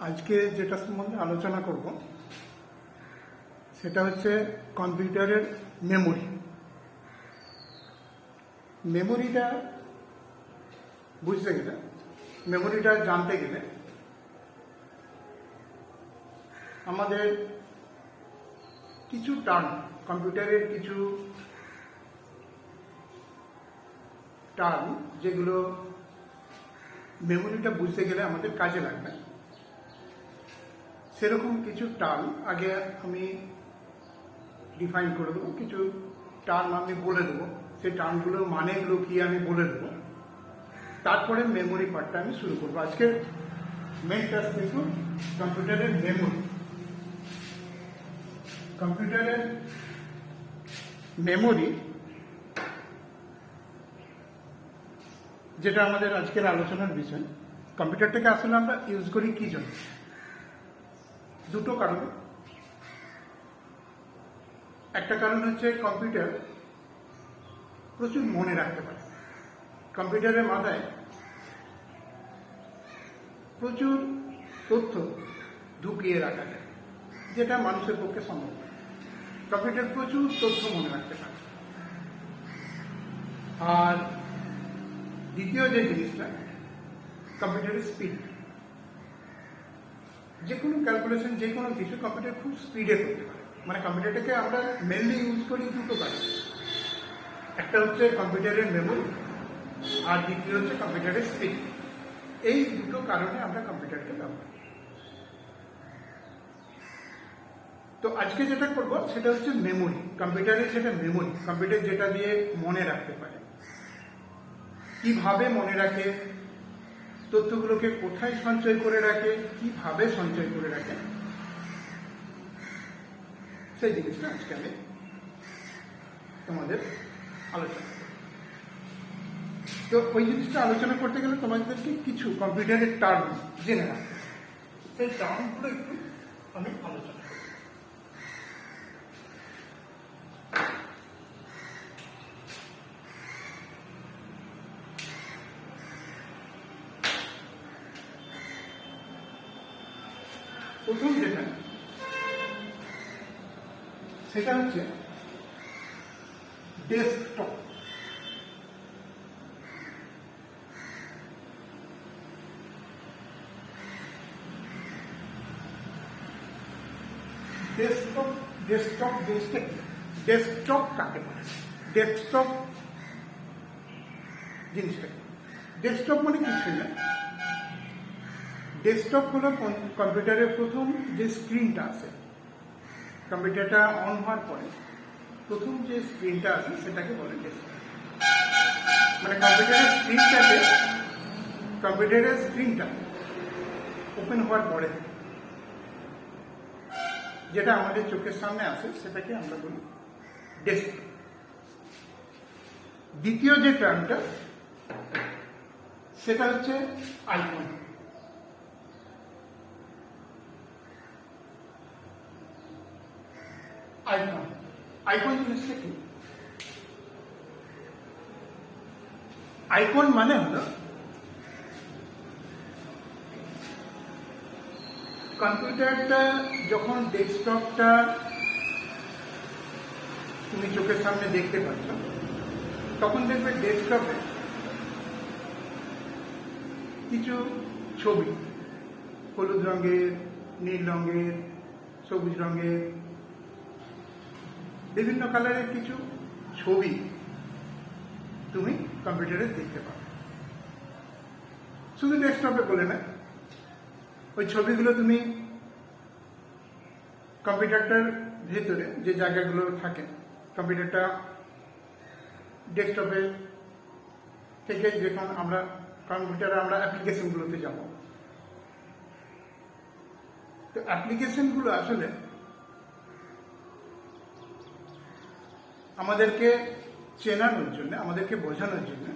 আজকে যেটা সম্বন্ধে আলোচনা করব সেটা হচ্ছে কম্পিউটারের মেমোরি। মেমোরিটা বুঝতে গেলে, মেমোরিটা জানতে গেলে আমাদের কিছু টার্ম, কম্পিউটারের কিছু টার্ম যেগুলো মেমোরিটা বুঝতে গেলে আমাদের কাজে লাগবে, সেরকম কিছু টার্ম আগে আমি ডিফাইন করে দেবো। কিছু টার্ম আমি বলে দেবো, সেই টার্মগুলোর মানেগুলো কি আমি বলে দেবো। তারপরে মেমোরি পার্টটা আমি শুরু করবো। আজকের মেন টাস্ক কিন্তু কম্পিউটারের মেমোরি। কম্পিউটারের মেমোরি যেটা আমাদের আজকের আলোচনার বিষয়। কম্পিউটারটাকে আসলে আমরা ইউজ করি কি জন্য? দুটো কারণ। একটা কারণ হচ্ছে কম্পিউটার প্রচুর মনে রাখতে পারে। কম্পিউটারের মাথায় প্রচুর তথ্য ঢুকিয়ে রাখা যায়, যেটা মানুষের পক্ষে সম্ভব নয়। কম্পিউটার প্রচুর তথ্য মনে রাখতে পারে। আর দ্বিতীয় যে জিনিসটা, কম্পিউটারের স্পিড। যে কোনো ক্যালকুলেশন, যে কোনো কিছু কম্পিউটার খুব স্পিডে করতে পারে। মানে কম্পিউটারটাকে আমরা মেনলি ইউজ করি দুটো কাজে। একটা হচ্ছে কম্পিউটারের মেমোরি, আর দ্বিতীয় হচ্ছে কম্পিউটারের স্পিড। এই দুটো কারণে আমরা কম্পিউটারকে ব্যবহার করি। তো আজকে যেটা করবো সেটা হচ্ছে মেমোরি। কম্পিউটারের সেটা মেমোরি, কম্পিউটার যেটা দিয়ে মনে রাখতে পারে, কিভাবে মনে রাখে, তথ্যগুলোকে কোথায় সঞ্চয় করে রাখে, কিভাবে সঞ্চয় করে রাখে, সেই জিনিসটা আজকে আমি তোমাদের আলোচনা করব। তো ওই জিনিসটা আলোচনা করতে গেলে তোমাদেরকে কিছু কম্পিউটারের টার্ম জেনে রাখতে হবে। সেই টার্মগুলো একটু আমি আলোচনা করব। প্রথম যেটা, সেটা হচ্ছে ডেস্কটপ। ডেস্কটপ ডেস্কটপ জিনিসটা কি? ডেস্কটপ কাকে বলে? ডেস্কটপ জিনিসটা কি? ডেস্কটপ মানে কিছু না। ডেস্কটপ হলো কম্পিউটারের প্রথম যে স্ক্রিনটা আছে। কম্পিউটারটা অন হওয়ার পরে প্রথম যে স্ক্রিনটা আছে সেটাকে বলে ডেস্কটপ। মানে কম্পিউটারের স্ক্রিনটা ওপেন হওয়ার পরে যেটা আমাদের চোখের সামনে আসে সেটাকে আমরা বলি ডেস্কটপ। দ্বিতীয় যে টার্মটা, সেটা হচ্ছে আইকন। আইকন আইকন জিনিসটা কি? আইকন মানে হলো কম্পিউটারটা যখন ডেস্কটপটা তুমি চোখের সামনে দেখতে পাচ্ছ, তখন দেখবে ডেস্কটপে কিছু ছবি, হলুদ রঙের, নীল রঙের, সবুজ রঙের, বিভিন্ন কালারের কিছু ছবি তুমি কম্পিউটারে দেখতে পাবে। শুধু ডেস্কটপে বলে না, ওই ছবিগুলো তুমি কম্পিউটারটার ভেতরে যে জায়গাগুলো থাকে, কম্পিউটারটা ডেস্কটপে থেকে যখন আমরা কম্পিউটারে আমরা অ্যাপ্লিকেশনগুলোতে যাব, তো অ্যাপ্লিকেশনগুলো আসলে আমাদেরকে চেনানোর জন্য, আমাদেরকে বোঝানোর জন্য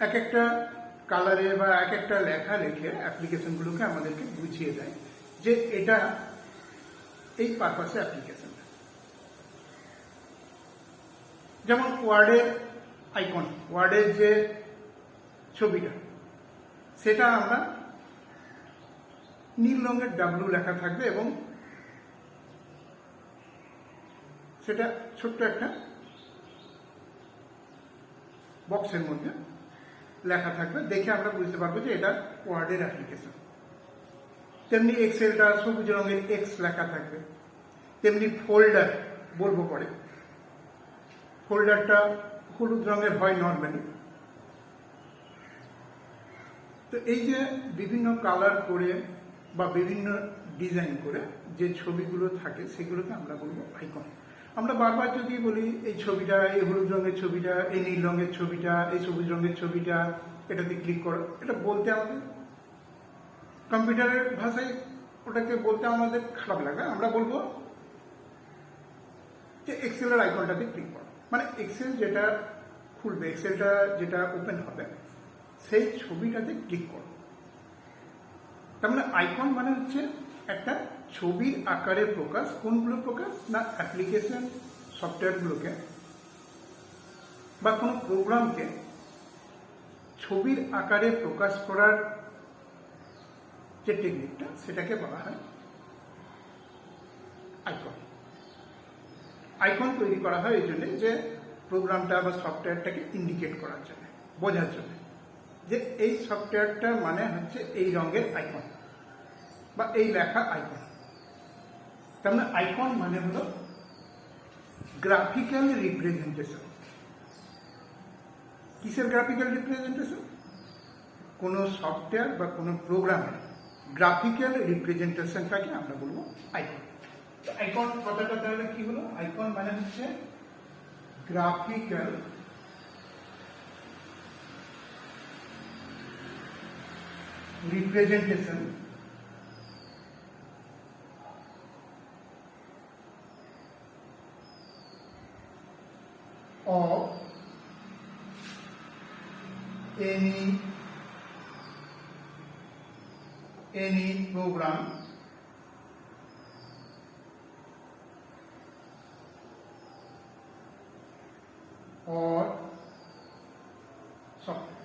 এক একটা কালারে বা এক একটা লেখা লিখে অ্যাপ্লিকেশনগুলোকে আমাদেরকে বুঝিয়ে দেয় যে এটা এই পারপাসে অ্যাপ্লিকেশন। যেমন ওয়ার্ডের আইকন, ওয়ার্ডের যে ছবিটা, সেটা আমরা নীল রঙের ডাব্লু লেখা থাকবে এবং সেটা ছোট্ট একটা বক্সের মধ্যে লেখা থাকবে, দেখে আমরা বুঝতে পারবো যে এটা ওয়ার্ডের অ্যাপ্লিকেশন। তেমনি এক্সেলটা সবুজ রঙের এক্স লেখা থাকবে। তেমনি ফোল্ডার বলবো পরে, ফোল্ডারটা হলুদ রঙের হয় নর্মালি। তো এই যে বিভিন্ন কালার করে বা বিভিন্ন ডিজাইন করে যে ছবিগুলো থাকে সেগুলোকে আমরা বলবো আইকন। আমরা বারবার যদি বলি এই ছবিটা, এই হলুদ রঙের ছবিটা, এই নীল রঙের ছবিটা, এই সবুজ রঙের ছবিটা, এটাতে ক্লিক করো, এটা বলতে আমাদের কম্পিউটারের ভাষায় ওটাকে বলতে আমাদের খারাপ লাগে। আমরা বলবো যে এক্সেলের আইকনটাতে ক্লিক করো, মানে এক্সেল যেটা খুলবে, এক্সেলটা যেটা ওপেন হবে সেই ছবিটাতে ক্লিক করো। তার মানে আইকন মানে হচ্ছে একটা ছবির আকারে প্রকাশ। কোনগুলো প্রকাশ? না অ্যাপ্লিকেশন সফটওয়্যারগুলোকে বা কোনো প্রোগ্রামকে ছবির আকারে প্রকাশ করার যে টেকনিকটা সেটাকে বলা হয় আইকন। আইকন তৈরি করা হয় এই জন্য যে প্রোগ্রামটা বা সফটওয়্যারটাকে ইন্ডিকেট করার জন্য, বোঝার জন্য যে এই সফটওয়্যারটা মানে হচ্ছে এই রঙের আইকন বা এই লেখা আইকন। তার মানে আইকন মানে হলো গ্রাফিক্যাল রিপ্রেজেন্টেশন। কিসের গ্রাফিক্যাল রিপ্রেজেন্টেশন? কোনো সফটওয়্যার বা কোনো প্রোগ্রামের গ্রাফিক্যাল রিপ্রেজেন্টেশনটাকে আমরা বলবো আইকন। আইকন কথাটা তাহলে কি হলো? আইকন মানে হচ্ছে graphical representation of any program or software।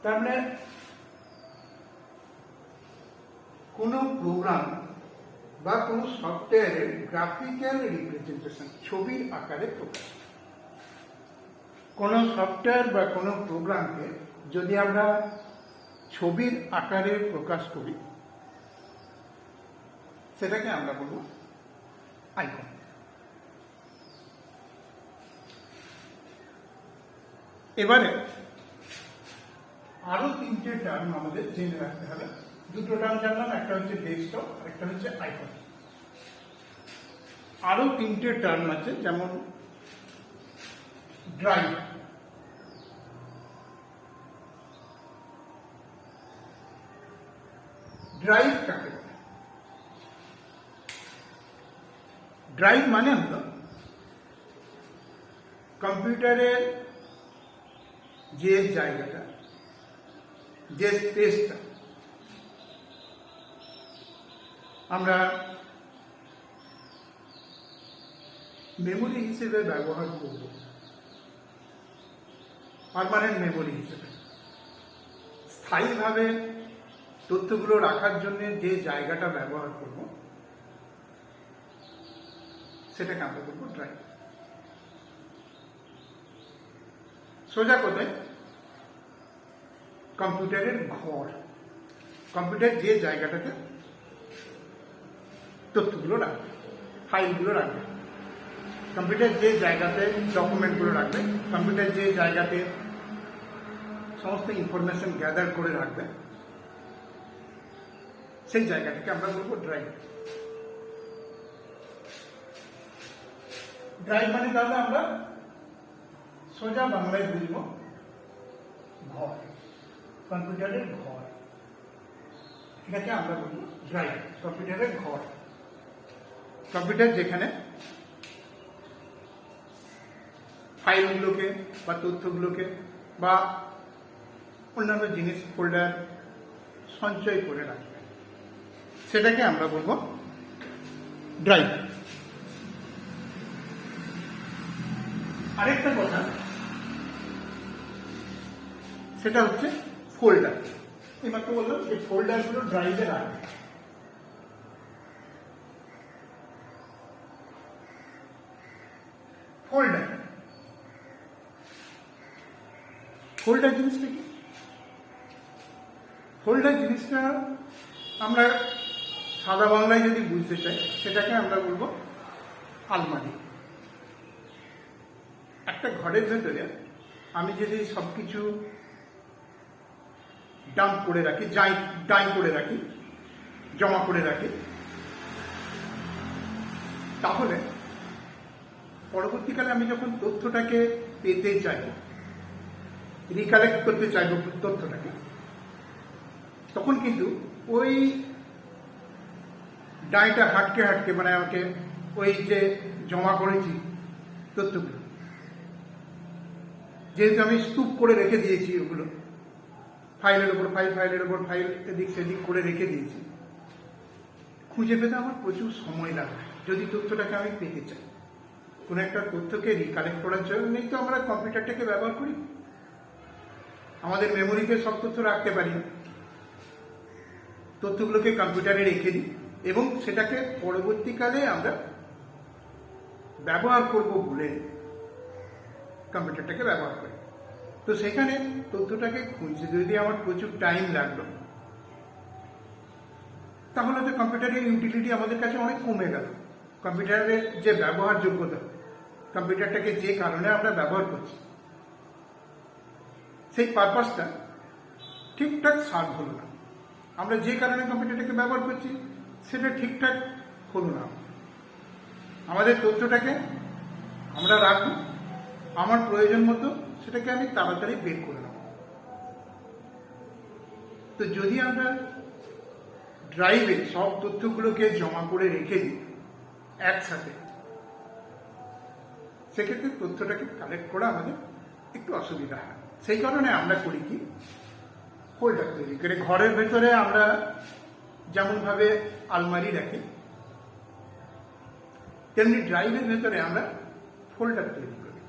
তার মানে কোনো প্রোগ্রাম বা কোনো সফটওয়্যারের গ্রাফিক্যাল রিপ্রেজেন্টেশন, ছবির আকারে প্রকাশ। কোনো সফটওয়্যার বা কোনো প্রোগ্রামকে যদি আমরা ছবির আকারে প্রকাশ করি সেটাকে আমরা বলবো আইকন। এবারে আরো তিনটে টার্ম আমাদের জেনে রাখতে হবে। দুটো টার্ম জানলাম, একটা হচ্ছে ডেস্কটপ আর একটা হচ্ছে আইকন। আরো তিনটে টার্ম আছে, যেমন ড্রাইভ। ড্রাইভ কাকে বলে? ড্রাইভ মানে হলো কম্পিউটারের যে জায়গাটা, যে স্পেসটা আমরা মেমোরি হিসেবে ব্যবহার করব, পার্মানেন্ট মেমোরি হিসেবে স্থায়ীভাবে তথ্যগুলো রাখার জন্য যে জায়গাটা ব্যবহার করব সেটাকে আমরা বলবো ড্রাইভ। সোজা কথায় কম্পিউটারের ঘর, কম্পিউটার যে জায়গাটাতে তথ্যগুলো রাখবে, ফাইলগুলো রাখবে, কম্পিউটার যে জায়গাতে ডকুমেন্টগুলো রাখবে, কম্পিউটার যে জায়গাতে সমস্ত ইনফরমেশন গ্যাদার করে রাখবে, সেই জায়গাটাকে আমরা বলবো ড্রাইভ। ড্রাইভ মানে তাহলে আমরা সোজা বাংলায় বুঝব ঘর, কম্পিউটারের ঘর, এটাকে আমরা বলি ড্রাইভ, কম্পিউটারের ঘর। কম্পিউটার যেখানে ফাইলগুলোকে বা তথ্যগুলোকে বা অন্যান্য জিনিস ফোল্ডার সঞ্চয় করে রাখবে, সেটাকে আমরা বলবো ড্রাইভ। আরেকটা কথা, সেটা হচ্ছে ফোল্ডার। এইমাত্র বললাম এই ফোল্ডারগুলো ড্রাইভে রাখবে। ফোল্ডার ফোল্ডার জিনিসটা কি? ফোল্ডার জিনিসটা আমরা সাদা বাংলায় যদি বুঝতে চাই সেটাকে আমরা বলবো আলমারি। একটা ঘরের ভেতরে আমি যদি সব কিছু ডাম্প করে রাখি, ডাই করে রাখি, জমা করে রাখি, তাহলে পরবর্তীকালে আমি যখন তথ্যটাকে পেতে চাইব, রিকালেক্ট করতে চাইব তথ্যটাকে, তখন কিন্তু ওই ডাইটা হাটকে হাটকে মানে আমাকে ওই যে জমা করেছি তথ্যগুলো, যেহেতু আমি স্তূপ করে রেখে দিয়েছি, ওগুলো ফাইলের ওপর ফাইল, ফাইলের ওপর ফাইল, এদিক সেদিক করে রেখে দিয়েছি, খুঁজে পেতে আমার প্রচুর সময় লাগবে যদি তথ্যটাকে আমি পেতে চাই। কোনো একটা তথ্যকে রিকালেক্ট করার জন্যই তো আমরা কম্পিউটারটাকে ব্যবহার করি। আমাদের মেমোরিতে সব তথ্য রাখতে পারি না, তথ্যগুলোকে কম্পিউটারে রেখে দিই এবং সেটাকে পরবর্তীকালে আমরা ব্যবহার করব বলে কম্পিউটারটাকে ব্যবহার করি। তো সেখানে তথ্যটাকে খুঁজতে যদি আমার প্রচুর টাইম লাগলো, তাহলে তো কম্পিউটারের ইউটিলিটি আমাদের কাছে অনেক কমে গেল। কম্পিউটারের যে ব্যবহারযোগ্যতা, কম্পিউটারটাকে যে কারণে আমরা ব্যবহার করছি, সেই পারপাসটা ঠিকঠাক সার্ভ হলো না। আমরা যে কারণে কম্পিউটারটাকে ব্যবহার করছি সেটা ঠিকঠাক হলো না। আমাদের তথ্যটাকে আমরা রাখবো, আমার প্রয়োজন মতো সেটাকে আমি তাড়াতাড়ি বের করে নেব। তো যদি আমরা ড্রাইভে সব তথ্যগুলোকে জমা করে রেখে দিই একসাথে, সেক্ষেত্রে তথ্যটাকে কালেক্ট করা আমাদের একটু অসুবিধা হয়। সেই কারণে আমরা করি কি, ফোল্ডার তৈরি করে ঘরের ভেতরে আমরা যেমনভাবে আলমারি রাখি, তেমনি ড্রাইভের ভেতরে আমরা ফোল্ডার তৈরি করি।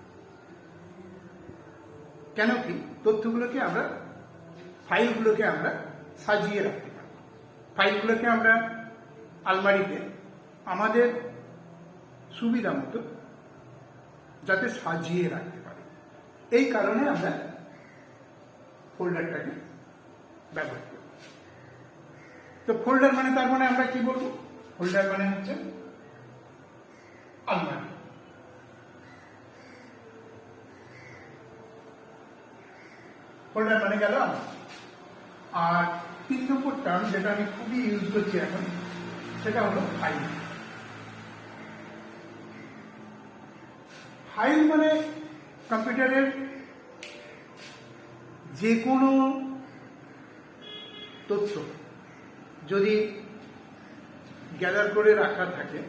কেন কি, তথ্যগুলোকে আমরা, ফাইলগুলোকে আমরা সাজিয়ে রাখতে পারি। ফাইলগুলোকে আমরা আলমারিতে আমাদের সুবিধা মতো যাতে সাজিয়ে রাখতে পারি, এই কারণে আমরা ফোল্ডারটাকে ব্যবহার করি। তো ফোল্ডার মানে, তার মানে আমরা কি বলবো, ফোল্ডার মানে হচ্ছে আলমারি। ফোল্ডার মানে গেল আলমারি। আর 3 নম্বর টার্ম যেটা আমি খুবই ইউজ করছি এখন, সেটা হলো ফাইল। ফাইল মানে কম্পিউটারের যে কোনো তথ্য যদি গ্যাদার করে রাখা থাকে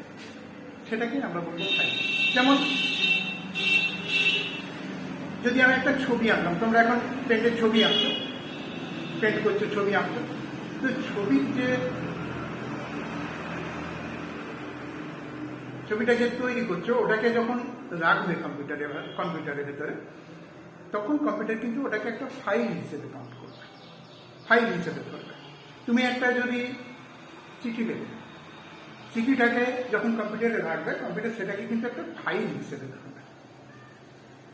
সেটাকে আমরা বলবো ফাইল। যেমন যদি আমি একটা ছবি আঁকলাম, তোমরা এখন পেন্টের ছবি আঁকছো, পেন্ট করছো, ছবি আঁকছো, তো ছবির যে ছবিটা যে তৈরি করছো ওটাকে যখন রাখবে কম্পিউটারের ভেতরে, তখন কম্পিউটার কিন্তু ওটাকে একটা ফাইল হিসেবে কাউন্ট করবে, ফাইল হিসেবে ধরবে। তুমি একটা যদি চিঠি লেখো, চিঠিটাকে যখন কম্পিউটারে রাখবে, কম্পিউটার সেটাকে কিন্তু একটা ফাইল হিসেবে ধরবে।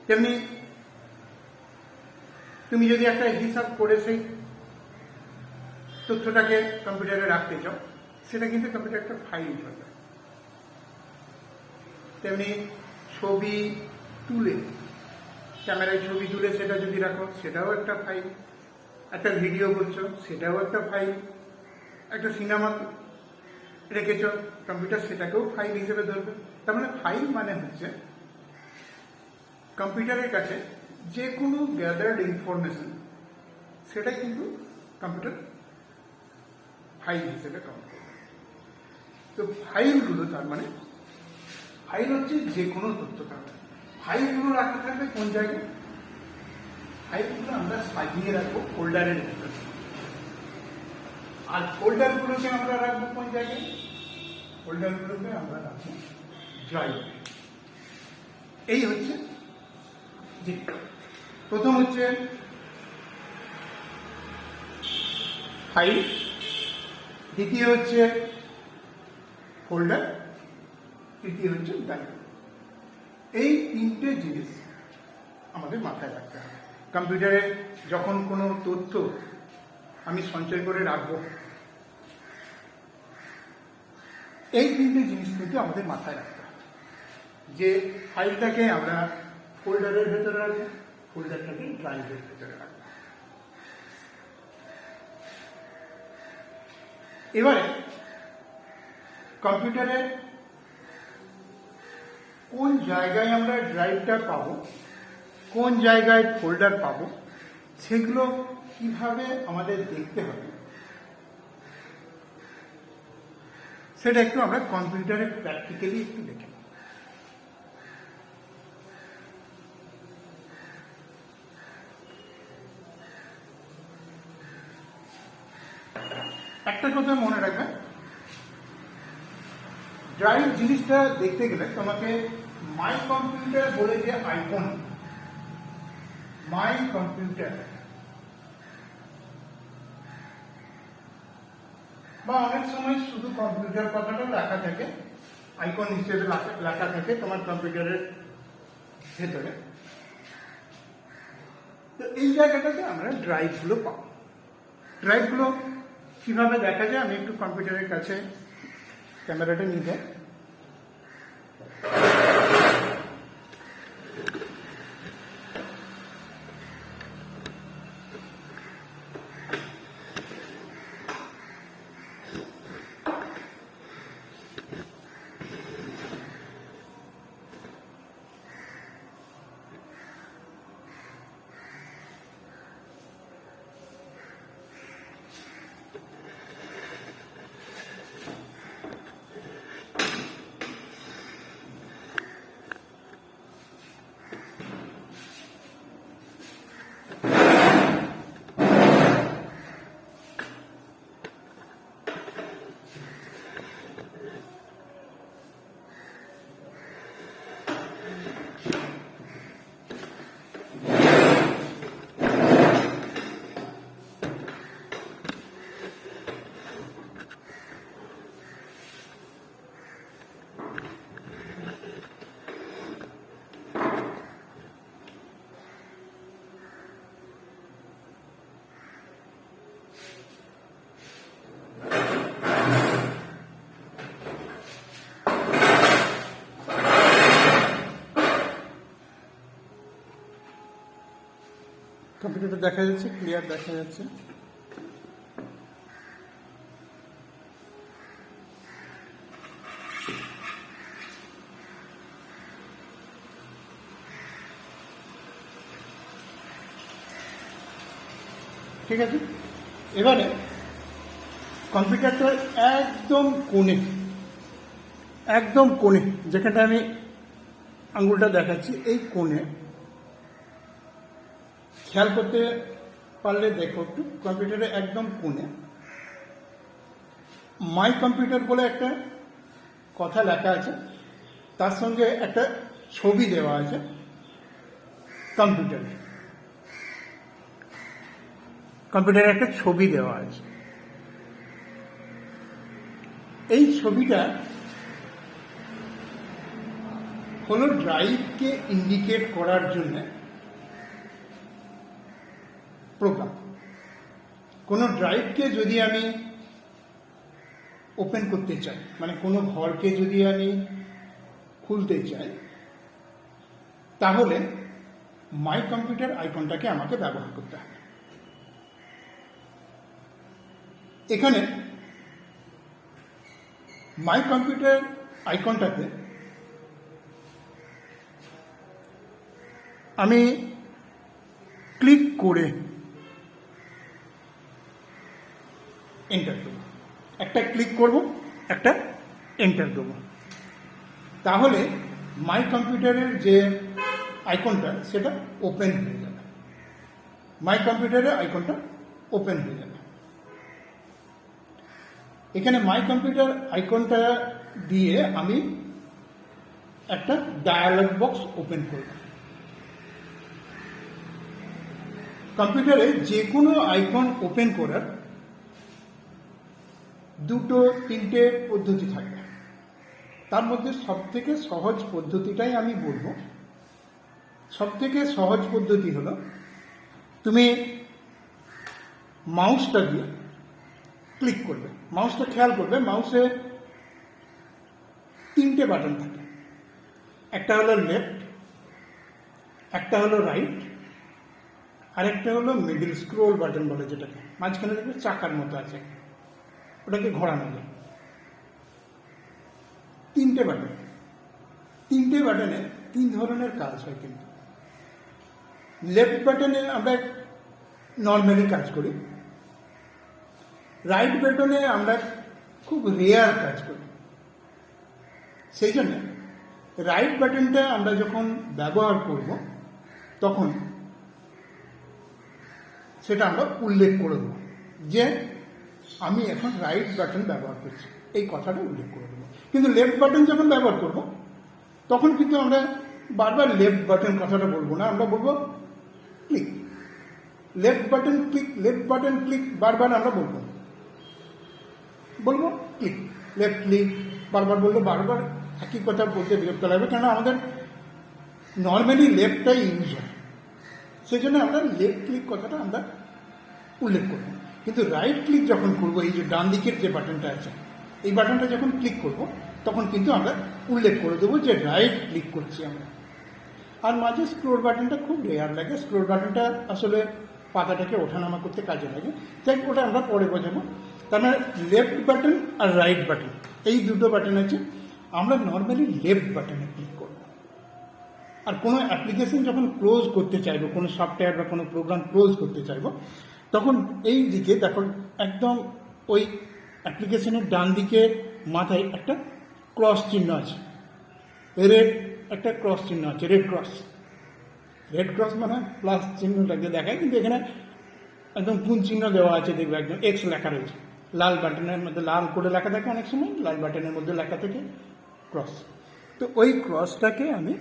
তেমনি তুমি যদি একটা হিসাব করে সেই তথ্যটাকে কম্পিউটারে রাখতে চাও, সেটা কিন্তু কম্পিউটার একটা ফাইল ধরবে। তেমনি ছবি তুলে, ক্যামেরায় ছবি তুলে সেটা যদি রাখো, সেটাও একটা ফাইল। একটা ভিডিও করছো, সেটাও একটা ফাইল। একটা সিনেমা রেখেছ, কম্পিউটার সেটাকেও ফাইল হিসেবে ধরবে। তার মানে ফাইল মানে হচ্ছে কম্পিউটারের কাছে যে কোনো গ্যাদার্ড ইনফরমেশন, সেটাই কিন্তু কম্পিউটার ফাইল হিসেবে কাউন্ট করবে। তো ফাইলগুলো, তার মানে ফাইল হচ্ছে যে কোনো তথ্য থাকবে। ফাইলগুলো রাখতে থাকবে কোন জায়গায়, ফাইলগুলো আমরা সাজিয়ে রাখবো ফোল্ডারের ভিতরে। আর ফোল্ডারগুলোকে আমরা রাখবো কোন জায়গায়, ফোল্ডারগুলোকে আমরা রাখবো ড্রাইভে। এই হচ্ছে যে প্রথম হচ্ছে ফাইল, দ্বিতীয় হচ্ছে ফোল্ডার, তৃতীয় হচ্ছে ড্রাইভ। এই তিনটে জিনিস আমাদের মাথায় রাখতে হবে। কম্পিউটারে যখন কোনো তথ্য আমি সঞ্চয় করে রাখবো, এই তিনটে জিনিস কিন্তু আমাদের মাথায় রাখতে হবে। যে ফাইলটাকে আমরা ফোল্ডারের ভেতরে রাখবো, ফোল্ডারটাকে ড্রাইভের ভেতরে রাখবো। এবারে কম্পিউটারে কোন জায়গায় আমরা ড্রাইভটা পাবো, কোন জায়গায় ফোল্ডার পাবো, সেগুলো কিভাবে আমাদের দেখতে হবে সেটা একটু আমরা কম্পিউটারে প্র্যাকটিক্যালি একটু দেখে নেব। একটা কথা মনে রাখবেন, ড্রাইভ জিনিসটা দেখতে গেলে তোমাকে মাই কম্পিউটার বলে যে আইকন, মাই কম্পিউটার বা অনেক সময় শুধু কম্পিউটার কথাটা লেখা থাকে, আইকন হিসেবে লেখা থাকে তোমার কম্পিউটারের ভেতরে। তো এই জায়গাটাতে আমরা ড্রাইভগুলো পাবো। ড্রাইভগুলো কিভাবে দেখা যায়, আমি একটু কম্পিউটারের কাছে ক্যামেরাটা নিয়ে যাই। কম্পিউটারটা দেখা যাচ্ছে, ক্লিয়ার দেখা যাচ্ছে। ঠিক আছে, এবারে কম্পিউটারটার একদম কোণে যেখানটা আমি আঙুলটা দেখাচ্ছি, এই কোণে খেয়াল করতে পারলে দেখো একটু, কম্পিউটারে একদম কোণে মাই কম্পিউটার বলে একটা কথা লেখা আছে, তার সঙ্গে একটা ছবি দেওয়া আছে কম্পিউটারে একটা ছবি দেওয়া আছে। এই ছবিটা হলো ড্রাইভকে ইন্ডিকেট করার জন্য প্রোগ্রাম। কোনো ড্রাইভকে যদি আমি ওপেন করতে চাই, মানে কোনো ঘরকে যদি আমি খুলতে চাই, তাহলে মাই কম্পিউটার আইকনটাকে আমাকে ব্যবহার করতে হবে। এখানে মাই কম্পিউটার আইকনটাতে আমি ক্লিক করে এন্টার দেবো, একটা ক্লিক করব, একটা এন্টার দেবো, তাহলে মাই কম্পিউটারের যে আইকনটা সেটা ওপেন হয়ে যাবে, মাই কম্পিউটারের আইকনটা ওপেন হয়ে যাবে। এখানে মাই কম্পিউটার আইকনটা দিয়ে আমি একটা ডায়ালগ বক্স ওপেন করব। কম্পিউটারে যে কোনো আইকন ওপেন করার দুটো তিনটে পদ্ধতি থাকবে। তার মধ্যে সবথেকে সহজ পদ্ধতিটাই আমি বলবো। সবথেকে সহজ পদ্ধতি হলো তুমি মাউসটা দিয়ে ক্লিক করবে। মাউসটা খেয়াল করবে, মাউসে তিনটে বাটন থাকে। একটা হলো লেফট, একটা হলো রাইট, আর একটা হলো মিডিল, স্ক্রোল বাটন বলে যেটাকে। মাঝখানে দেখবে চাকার মতো আছে, ওটাকে ঘোরানো যায়। তিনটে বাটন, তিনটে বাটনে তিন ধরনের কাজ হয়। কিন্তু লেফট বাটনে আমরা নর্মালি কাজ করি, রাইট বাটনে আমরা খুব রেয়ার কাজ করি। সেই জন্য রাইট বাটনটা আমরা যখন ব্যবহার করব তখন সেটা আমরা উল্লেখ করে দেবো যে আমি এখন রাইট বাটন ব্যবহার করছি, এই কথাটা উল্লেখ করে দেবো। কিন্তু লেফট বাটন যখন ব্যবহার করব তখন কিন্তু আমরা বারবার লেফট বাটন কথাটা বলবো না, আমরা বলবো click, left button click, left button click, বারবার আমরা বলবো ক্লিক, লেফট ক্লিক, বারবার বলবো। বারবার একই কথা বলতে বিরক্ত লাগবে, কেন আমাদের নর্মালি লেফটটাই ইউজ হয়। সেই জন্য আমরা লেফট ক্লিক কথাটা আমরা উল্লেখ করব। কিন্তু রাইট ক্লিক যখন করবো, এই যে ডান দিকের যে বাটনটা আছে, এই বাটনটা যখন ক্লিক করব তখন কিন্তু আমরা উল্লেখ করে দেবো যে রাইট ক্লিক করছি আমরা। আর মাঝে স্ক্রোল বাটনটা খুব রেয়ার লাগে। স্ক্রোল বাটনটা আসলে পাতাটাকে ওঠানামা করতে কাজে লাগে, তাই ওটা আমরা পরে বোঝাবো। তার মানে লেফট বাটন আর রাইট বাটন, এই দুটো বাটন আছে। আমরা নর্মালি লেফট বাটনে ক্লিক করব। আর কোনো অ্যাপ্লিকেশন যখন ক্লোজ করতে চাইবো, কোনো সফটওয়্যার বা কোনো প্রোগ্রাম ক্লোজ করতে চাইবো, তখন এই দিকে দেখো একদম ওই অ্যাপ্লিকেশনের ডান দিকে মাথায় একটা ক্রস চিহ্ন আছে, রেড একটা ক্রস চিহ্ন আছে, রেড ক্রস। রেড ক্রস মানে প্লাস চিহ্নটাকে দেখায়, কিন্তু এখানে একদম কোন চিহ্ন দেওয়া আছে দেখবে, একদম এক্স লেখা রয়েছে। লাল বাটনের মধ্যে লাল করে লেখা থাকে, অনেক সময় লাল বাটনের মধ্যে লেখা থাকে ক্রস। তো ওই ক্রসটাকে আমি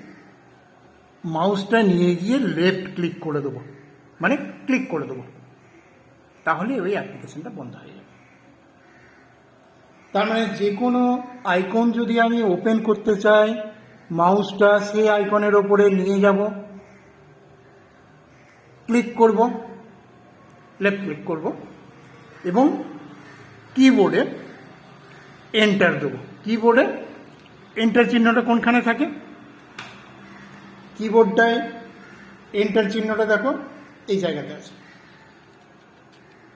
মাউসটা নিয়ে গিয়ে লেফট ক্লিক করে দেবো, মানে ক্লিক করে দেবো, তাহলে ওই অ্যাপ্লিকেশনটা বন্ধ হয়ে যাবে। তার মানে যে কোনো আইকন যদি আমি ওপেন করতে চাই, মাউসটা সেই আইকনের ওপরে নিয়ে যাব, ক্লিক করব, লেফট ক্লিক করব এবং কিবোর্ডে এন্টার দেবো। কিবোর্ডে এন্টার চিহ্নটা কোনখানে থাকে? কিবোর্ডটায় এন্টার চিহ্নটা দেখো এই জায়গাতে আছে।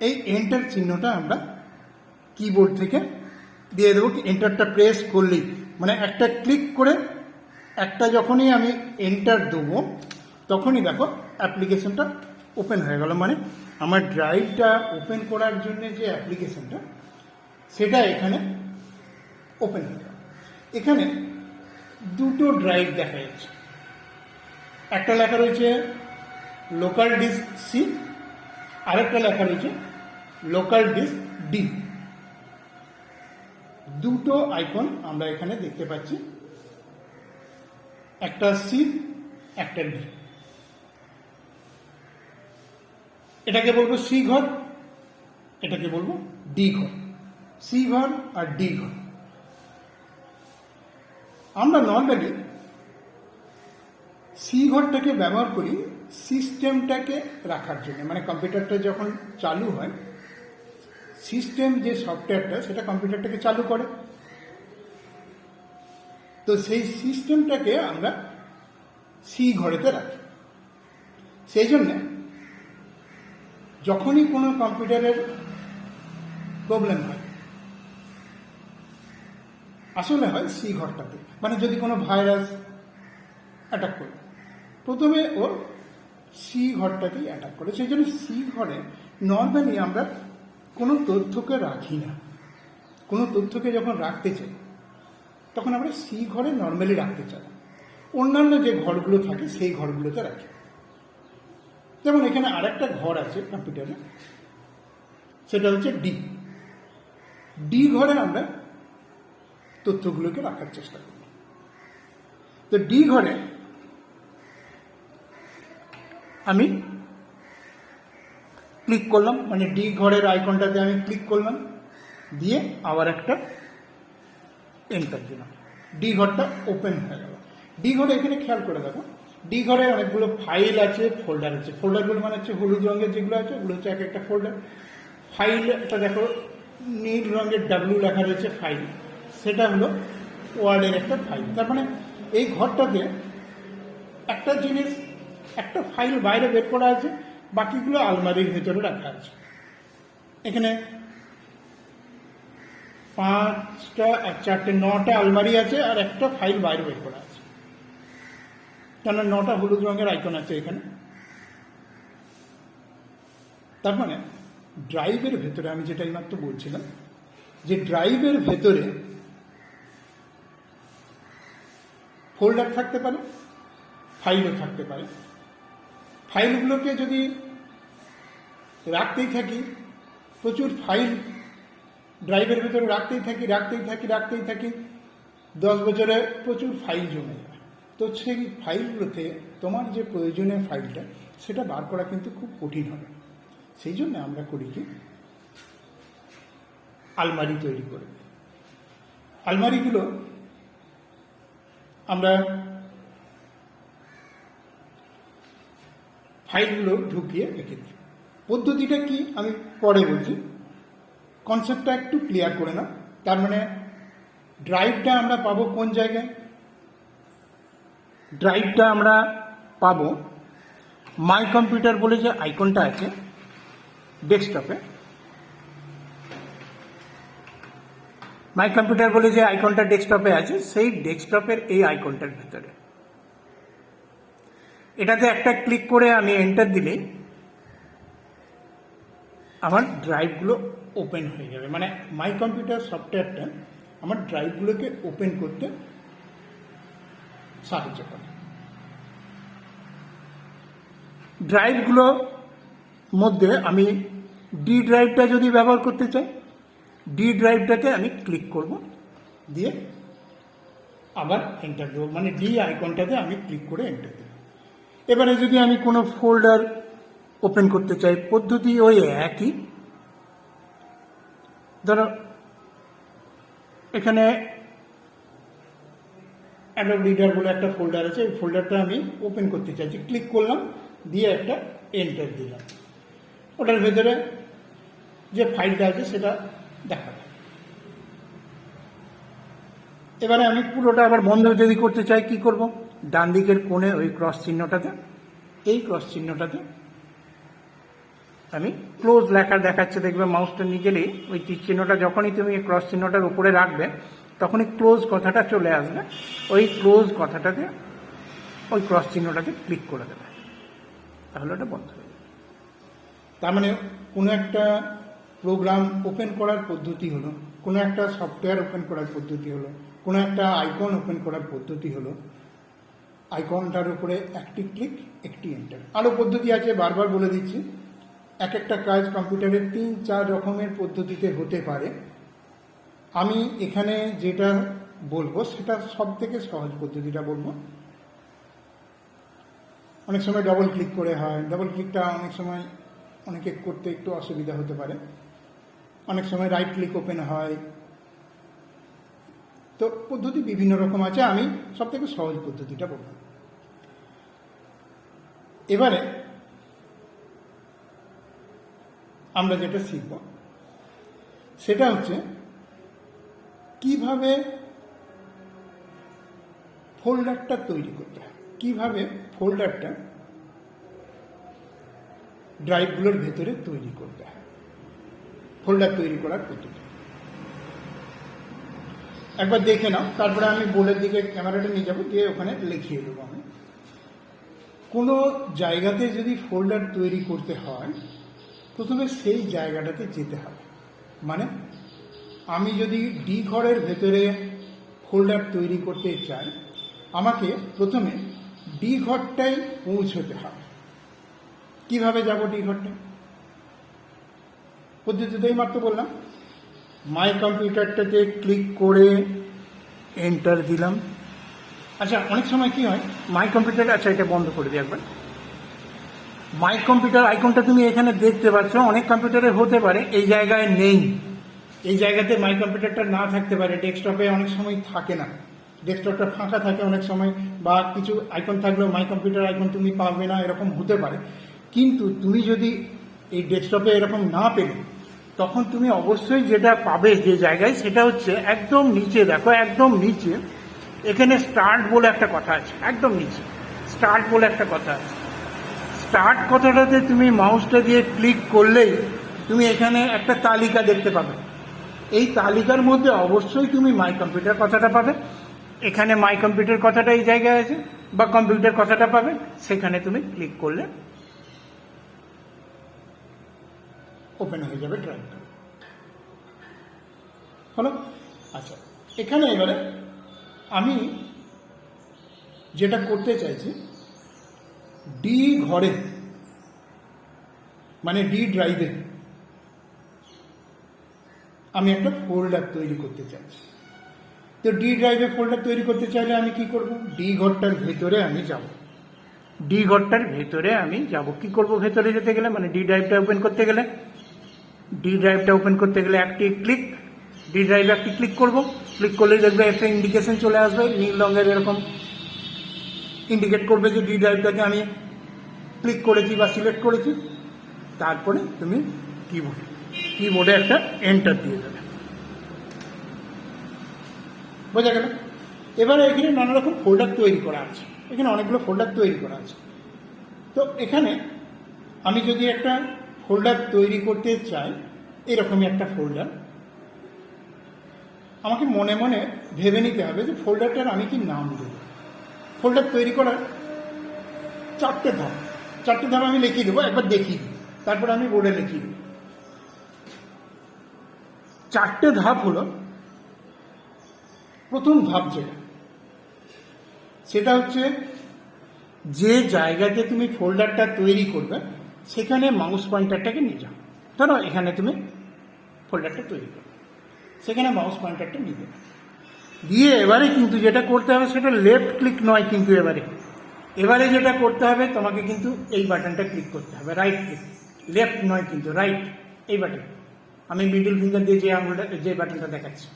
এই এন্টার চিহ্নটা আমরা কিবোর্ড থেকে দিয়ে দেবো। এন্টারটা প্রেস করলেই, মানে একটা ক্লিক করে একটা যখনই আমি এন্টার দেবো তখনই দেখো অ্যাপ্লিকেশনটা ওপেন হয়ে গেল। মানে আমার ড্রাইভটা ওপেন করার জন্য যে অ্যাপ্লিকেশনটা, সেটা এখানে ওপেন হয়ে গেল। এখানে দুটো ড্রাইভ দেখা যাচ্ছে, একটা লেখা রয়েছে লোকাল ডিস্ক সি, আরেকটা লেখা রয়েছে লোকাল ডিস্ক ডি। দুটো আইকন আমরা এখানে দেখতে পাচ্ছি, একটা সি একটা ডি। এটাকে বলবো সি ঘর, এটাকে বলবো ডি ঘর। সি ঘর আর ডি ঘর। আমরা নর্মালি সি ঘরটাকে ব্যবহার করি সিস্টেমটাকে রাখার জন্য, মানে কম্পিউটারটা যখন চালু হয়, সিস্টেম যে সফটওয়্যারটা সেটা কম্পিউটারটাকে চালু করে, তো সেই সিস্টেমটাকে আমরা সি ঘরেতে রাখি। সেই জন্যে যখনই কোনো কম্পিউটারের প্রবলেম হয়, আসলে হয় সি ঘরটাতে। মানে যদি কোনো ভাইরাস অ্যাটাক করে, প্রথমে ও সি ঘরটাকেই অ্যাটাক করে। সেই জন্য সি ঘরে নর্মালি আমরা কোনো তথ্যকে রাখি না। কোনো তথ্যকে যখন রাখতে চাই তখন আমরা সি ঘরে নর্মালি রাখতে চাই, অন্যান্য যে ঘরগুলো থাকে সেই ঘরগুলোতে রাখি। যেমন এখানে আরেকটা ঘর আছে কম্পিউটারে, সেটা হচ্ছে ডি। ডি ঘরে আমরা তথ্যগুলোকে রাখার চেষ্টা করি। তো ডি ঘরে আমি ক্লিক করলাম, মানে ডি ঘরের আইকনটাতে আমি ক্লিক করলাম। দিয়ে আবার একটা এন্টার দিলাম, ডি ঘরটা ওপেন হয়ে গেল। ডি ঘরে এখানে খেয়াল করে দেখো, ডি ঘরে অনেকগুলো ফাইল আছে, ফোল্ডার আছে। ফোল্ডারগুলো মানে হচ্ছে হলুদ রঙের যেগুলো আছে ওগুলো হচ্ছে এক একটা ফোল্ডার। ফাইলটা দেখো নীল রঙের ডাব্লিউ লেখা রয়েছে ফাইল, সেটা হলো ওয়ার্ডের একটা ফাইল। তার মানে এই ঘরটাতে একটা জিনিস, একটা ফাইল বাইরে বের করা আছে, বাকিগুলো আলমারির ভেতরে রাখা আছে। এখানে 5টা 4টে 9টা আলমারি আছে আর একটা ফাইল বাইরে বের করা আছে, কেন 9টা হলুদ রঙের আইকন আছে এখানে। তার মানে ড্রাইভের ভেতরে আমি যেটা এইমাত্র বলছিলাম যে ড্রাইভের ভেতরে ফোল্ডার থাকতে পারে, ফাইলও থাকতে পারে। ফাইলগুলোকে যদি রাখতেই থাকি, প্রচুর ফাইল ড্রাইভের ভেতরে রাখতেই থাকি 10 বছরে প্রচুর ফাইল জমে যায়। তো সেই ফাইলগুলোতে তোমার যে প্রয়োজনীয় ফাইলটা সেটা বার করা কিন্তু খুব কঠিন হবে। সেই জন্য আমরা করি কি, আলমারি তৈরি করে দিই। আলমারিগুলো আমরা ফাইলগুলো ঢুকিয়ে রেখে দিই। পদ্ধতিটা কি আমি পরে বলছি, কনসেপ্টটা একটু ক্লিয়ার করে নাও। তার মানে ড্রাইভটা আমরা পাবো কোন জায়গায়? ড্রাইভটা আমরা পাবো মাই কম্পিউটার বলে যে আইকনটা আছে ডেস্কটপে, মাই কম্পিউটার বলে যে আইকনটা ডেস্কটপে আছে, সেই ডেস্কটপের এই আইকনটার ভেতরে এটাতে একটা ক্লিক করে আমি এন্টার দিলে আমার ড্রাইভগুলো ওপেন হয়ে যাবে। মানে মাই কম্পিউটার সফটওয়্যারটা আমার ড্রাইভগুলোকে ওপেন করতে সাহায্য করে। ড্রাইভগুলো মধ্যে আমি ডি ড্রাইভটা যদি ব্যবহার করতে চাই, ডি ড্রাইভটাতে আমি ক্লিক করব, দিয়ে আবার এন্টার দেবো। মানে ডি আইকনটাতে আমি ক্লিক করে এন্টার দেবো। এবারে যদি আমি কোনো ফোল্ডার ওপেন করতে চাই, পদ্ধতি ওই একই। ধরো এখানে অ্যাডোব রিডার বলে একটা ফোল্ডার আছে, এই ফোল্ডারটা আমি ওপেন করতে চাইছি, ক্লিক করলাম, দিয়ে একটা এন্টার দিলাম। ওটার ভেতরে যে ফাইলটা আছে সেটা দেখাবে। এবারে আমি পুরোটা আবার বন্ধ যদি করতে চাই কি করব, ডান দিকের কোণে ওই ক্রস চিহ্নটাতে, এই ক্রস চিহ্নটাতে আমি ক্লোজ লেখা দেখাচ্ছে, দেখবে মাউসটা নিয়ে গেলেই ওই তীর চিহ্নটা যখনই তুমি ক্রস চিহ্নটার উপরে রাখবে তখনই ক্লোজ কথাটা চলে আসবে। ওই ক্লোজ কথাটাতে ওই ক্রস চিহ্নটাতে ক্লিক করে দেবে, তাহলে ওটা বন্ধ হয়ে যাবে। তার মানে কোনো একটা প্রোগ্রাম ওপেন করার পদ্ধতি হলো, কোনো একটা সফটওয়্যার ওপেন করার পদ্ধতি হলো, কোনো একটা আইকন ওপেন করার পদ্ধতি হলো আইকনটার উপরে একটি ক্লিক একটি এন্টার। আরও পদ্ধতি আছে, বারবার বলে দিচ্ছি। এক একটা কাজ কম্পিউটারের 3-4 রকমের পদ্ধতিতে হতে পারে। আমি এখানে যেটা বলবো সেটা সব থেকে সহজ পদ্ধতিটা বলবো। অনেক সময় ডবল ক্লিক করে হয়, ডবল ক্লিকটা অনেক সময় অনেকে করতে একটু অসুবিধা হতে পারে। অনেক সময় রাইট ক্লিক ওপেন হয়। তো পদ্ধতি বিভিন্ন রকম আছে, আমি সব থেকে সহজ পদ্ধতিটা বলবো। এবারে আমরা যেটা শিখব সেটা হচ্ছে কিভাবে ফোল্ডারটা তৈরি করতে হয়, কিভাবে ফোল্ডারটা ড্রাইভগুলোর ভেতরে তৈরি করতে হয়, ফোল্ডার তৈরি করার পদ্ধতি একবার দেখে নাও। তারপরে আমি বোর্ডের দিকে ক্যামেরাটা নিয়ে যাবো, গিয়ে ওখানে লিখিয়ে দেবো। আমি কোনো জায়গাতে যদি ফোল্ডার তৈরি করতে হয় প্রথমে সেই জায়গাটাতে যেতে হবে। মানে আমি যদি ডি ঘরের ভেতরে ফোল্ডার তৈরি করতে চাই, আমাকে প্রথমে ডি ঘরটাই পৌঁছতে হবে। কিভাবে যাব ডি ঘরটা? পদ্ধতিতেই মাত্র বললাম, মাই কম্পিউটারটাতে ক্লিক করে এন্টার দিলাম। আচ্ছা, অনেক সময় কি হয়, মাই কম্পিউটার, আচ্ছা এটা বন্ধ করে দিই একবার। মাই কম্পিউটার আইকনটা তুমি এখানে দেখতে পাচ্ছ, অনেক কম্পিউটারে হতে পারে এই জায়গায় নেই। এই জায়গাতে মাই কম্পিউটারটা না থাকতে পারে, ডেস্কটপে অনেক সময় থাকে না, ডেস্কটপটা ফাঁকা থাকে অনেক সময়, বা কিছু আইকন থাকলেও মাই কম্পিউটার আইকন তুমি পাবে না, এরকম হতে পারে। কিন্তু তুমি যদি এই ডেস্কটপে এরকম না পেলে, তখন তুমি অবশ্যই যেটা পাবে যে জায়গায়, সেটা হচ্ছে একদম নিচে, দেখো একদম নিচে এখানে স্টার্ট বলে একটা কথা আছে, একদম নিচে স্টার্ট বলে একটা কথা আছে। স্টার্ট কথাটাতে তুমি মাউসটা দিয়ে ক্লিক করলেই তুমি এখানে একটা তালিকা দেখতে পাবে। এই তালিকার মধ্যে অবশ্যই তুমি মাই কম্পিউটার কথাটা পাবে। এখানে মাই কম্পিউটার কথাটা এই জায়গায় আছে, বা কম্পিউটার কথাটা পাবে, সেখানে তুমি ক্লিক করলে ওপেন হয়ে যাবে ড্রাইভটা। হলো? আচ্ছা, এখানে এবারে আমি যেটা করতে চাইছি, ডি ঘরে মানে ডি ড্রাইভে আমি একটা ফোল্ডার তৈরি করতে চাইছি। তো ডি ড্রাইভে ফোল্ডার তৈরি করতে চাইলে আমি কি করব? ডি ঘরটার ভেতরে আমি যাব। ডি ঘরটার ভেতরে আমি যাব। কি করব ভেতরে যেতে গেলে? মানে ডি ড্রাইভটা ওপেন করতে গেলে, ডি ড্রাইভটা ওপেন করতে গেলে একটি ক্লিক, ডি ড্রাইভে একটি ক্লিক করব। ক্লিক করলেই দেখবে একটা ইন্ডিকেশন চলে আসবে, নীল রঙের এরকম ইন্ডিকেট করবে যে ডি ড্রাইভটাকে আমি ক্লিক করেছি বা সিলেক্ট করেছি। তারপরে তুমি কিবোর্ডে একটা এন্টার দিয়ে দেবে। বোঝা গেল? এবারে এখানে নানা রকম ফোল্ডার তৈরি করা আছে, এখানে অনেকগুলো ফোল্ডার তৈরি করা আছে। তো এখানে আমি যদি একটা ফোল্ডার তৈরি করতে চাই, এরকমই একটা ফোল্ডার, আমাকে মনে মনে ভেবে নিতে হবে যে ফোল্ডারটার আমি কি নাম দেব। ফোল্ডার তৈরি করার চারটে ধাপ আমি লিখিয়ে দেবো, একবার দেখিয়ে দিই, তারপর আমি বোর্ডে লিখিয়ে দেব। চারটে ধাপ হলো, প্রথম ধাপ সেটা হচ্ছে যে জায়গাতে তুমি ফোল্ডারটা তৈরি করবে সেখানে মাউস পয়েন্টারটাকে নিয়ে যাও। ধরো এখানে তুমি ফোল্ডারটা তৈরি করবে, সেখানে মাউস পয়েন্টারটা নিয়ে দেবে। দিয়ে এবারে কিন্তু যেটা করতে হবে সেটা লেফট ক্লিক নয়, কিন্তু এবারে যেটা করতে হবে তোমাকে কিন্তু এই বাটনটা ক্লিক করতে হবে, রাইট ক্লিক, লেফট নয় কিন্তু রাইট, এই বাটন। আমি মিডল ফিঙ্গার দিয়ে যে আঙুলটা, যে বাটনটা দেখাচ্ছি,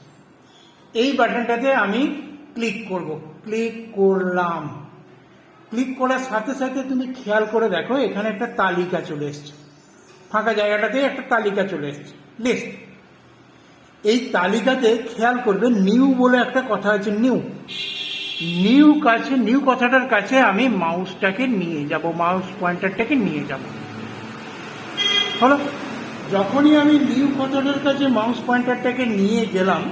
এই বাটনটাতে আমি ক্লিক করব। ক্লিক করলাম। ক্লিক করার সাথে সাথে তুমি খেয়াল করে দেখো এখানে একটা তালিকা চলে এসছে, ফাঁকা জায়গাটাতে একটা তালিকা চলে এসছে, লিস্ট। এই তালিকাতে খেয়াল করবে নিউ বলে একটা কথা আছে, নিউ কথাটার কাছে আমি মাউসটাকে নিয়ে যাব, মাউস পয়েন্টারটাকে নিয়ে যাব। হলো? যখনই আমি নিউ কথাটার কাছে মাউস পয়েন্টারটাকে নিয়ে গেলাম,